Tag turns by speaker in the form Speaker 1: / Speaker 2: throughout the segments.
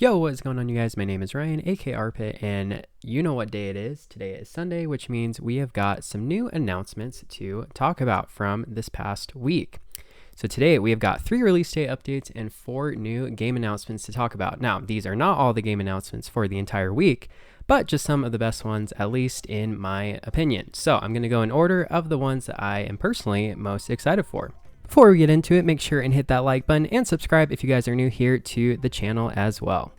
Speaker 1: Yo, what's going on, you guys? My name is Ryan, aka Arpit, and you know what day it is. Today is Sunday, which means we have got some new announcements to talk about from this past week. So today we have got 3 release date updates and 4 new game announcements to talk about. Now, these are not all the game announcements for the entire week, but just some of the best ones, at least in my opinion. So I'm going to go in order of the ones that I am personally most excited for. Before we get into it, make sure and hit that like button and subscribe if you guys are new here to the channel as well.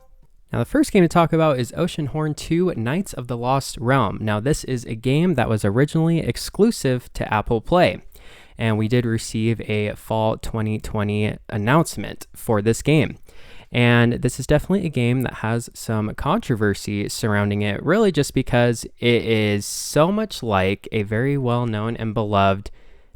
Speaker 1: Now, the first game to talk about is Oceanhorn 2 Knights of the Lost Realm. Now, this is a game that was originally exclusive to Apple Play, and we did receive a fall 2020 announcement for this game. And this is definitely a game that has some controversy surrounding it, really just because it is so much like a very well-known and beloved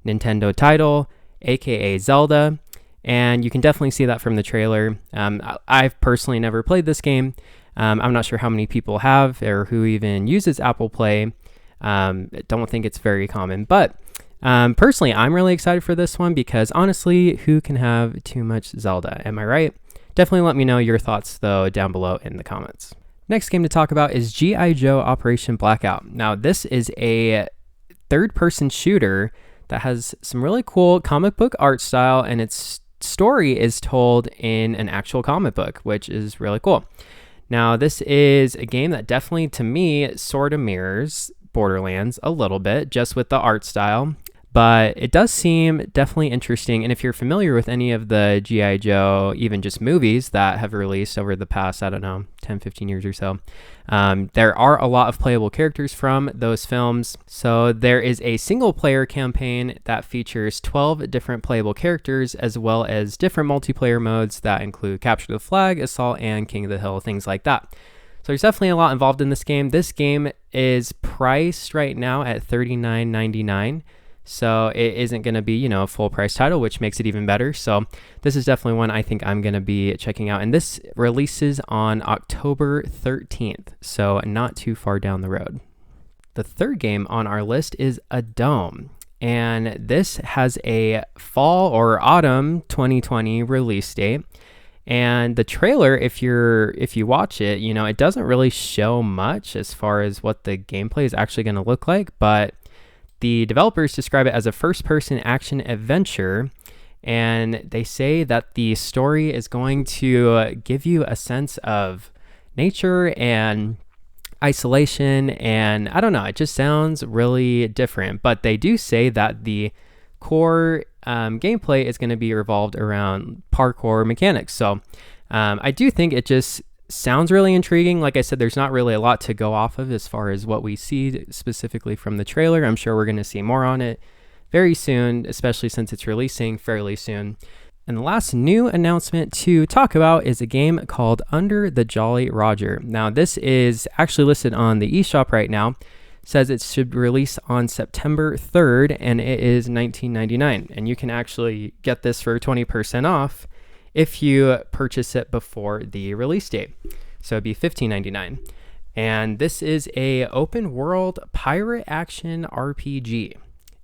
Speaker 1: Nintendo title, aka Zelda, and you can definitely see that from the trailer. I've personally never played this game. I'm not sure how many people have or who even uses Apple Play. Don't think it's very common, but personally, I'm really excited for this one because honestly, who can have too much Zelda? Am I right? Definitely let me know your thoughts though down below in the comments. Next game to talk about is G.I. Joe Operation Blackout. Now, this is a third-person shooter that has some really cool comic book art style, and its story is told in an actual comic book, which is really cool. Now, this is a game that definitely, to me, sort of mirrors Borderlands a little bit, just with the art style, but it does seem definitely interesting. And if you're familiar with any of the G.I. Joe, even just movies that have released over the past, 10, 15 years or so, there are a lot of playable characters from those films. So there is a single player campaign that features 12 different playable characters, as well as different multiplayer modes that include Capture the Flag, Assault, and King of the Hill, things like that. So there's definitely a lot involved in this game. This game is priced right now at $39.99. So it isn't going to be, a full price title, which makes it even better. So this is definitely one I think I'm going to be checking out. And this releases on October 13th, so not too far down the road. The third game on our list is Adome. And this has a fall or autumn 2020 release date. And the trailer, if you watch it, it doesn't really show much as far as what the gameplay is actually going to look like, but the developers describe it as a first-person action adventure, and they say that the story is going to give you a sense of nature and isolation, and I don't know, it just sounds really different. But they do say that the core gameplay is going to be revolved around parkour mechanics. So I do think it just sounds really intriguing. Like I said, there's not really a lot to go off of as far as what we see specifically from the trailer. I'm sure we're going to see more on it very soon, especially since it's releasing fairly soon. And the last new announcement to talk about is a game called Under the Jolly Roger. Now, this is actually listed on the eShop right now. It says it should release on September 3rd, and it is $19.99. And you can actually get this for 20% off if you purchase it before the release date. So it'd be $15.99. And this is a open world pirate action RPG.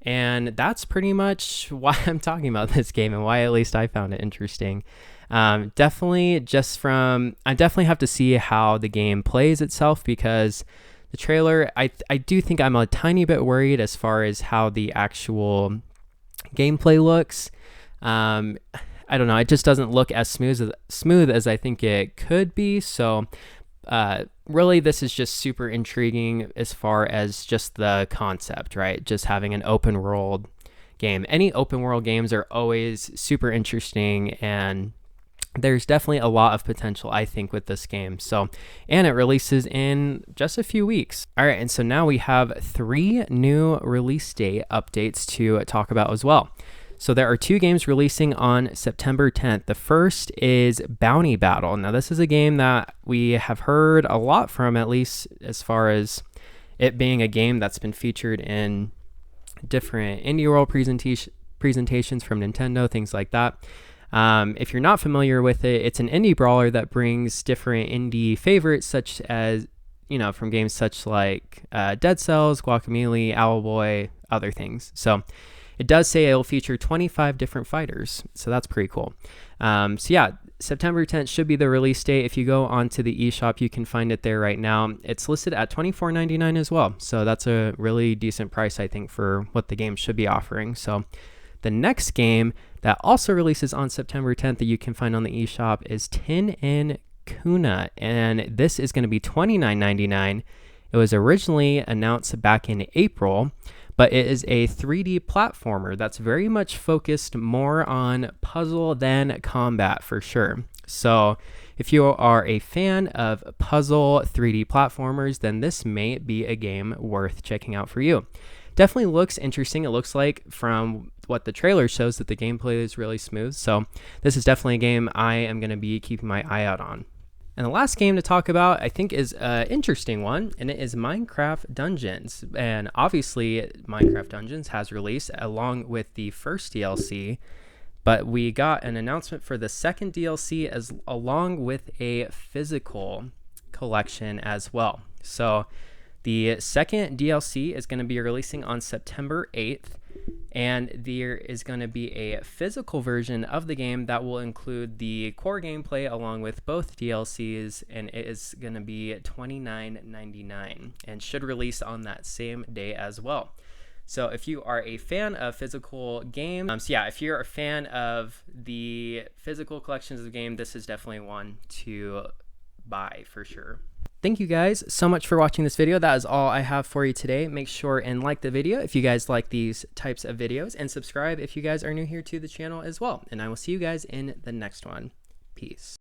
Speaker 1: And that's pretty much why I'm talking about this game and why at least I found it interesting. I definitely have to see how the game plays itself, because the trailer, I do think I'm a tiny bit worried as far as how the actual gameplay looks. I don't know, it just doesn't look as smooth as I think it could be. So really, this is just super intriguing as far as just the concept, right? Just having an open world game. Any open world games are always super interesting, and there's definitely a lot of potential, I think, with this game. So, and it releases in just a few weeks. All right, and so now we have 3 new release date updates to talk about as well. So there are 2 games releasing on September 10th. The first is Bounty Battle. Now, this is a game that we have heard a lot from, at least as far as it being a game that's been featured in different Indie World presentations from Nintendo, things like that. If you're not familiar with it, it's an indie brawler that brings different indie favorites, such as, from games such like Dead Cells, Guacamelee, Owlboy, other things. So it does say it'll feature 25 different fighters, so that's pretty cool. So yeah, September 10th should be the release date. If you go onto the eShop, you can find it there right now. It's listed at $24.99 as well, so that's a really decent price, I think, for what the game should be offering. So the next game that also releases on September 10th that you can find on the eShop is Tin and Kuna, and this is going to be $29.99. It was originally announced back in April, but it is a 3D platformer that's very much focused more on puzzle than combat for sure. So if you are a fan of puzzle 3D platformers, then this may be a game worth checking out for you. Definitely looks interesting. It looks like from what the trailer shows that the gameplay is really smooth. So this is definitely a game I am going to be keeping my eye out on. And the last game to talk about, I think, is an interesting one, and it is Minecraft Dungeons. And obviously, Minecraft Dungeons has released along with the first DLC, but we got an announcement for the second DLC along with a physical collection as well. So the second DLC is going to be releasing on September 8th, and there is going to be a physical version of the game that will include the core gameplay along with both DLCs, and it is going to be $29.99 and should release on that same day as well. So if you are a fan of physical games, so yeah, if you're a fan of the physical collections of the game, this is definitely one to buy for sure. Thank you guys so much for watching this video. That is all I have for you today. Make sure and like the video if you guys like these types of videos, and subscribe if you guys are new here to the channel as well. And I will see you guys in the next one. Peace.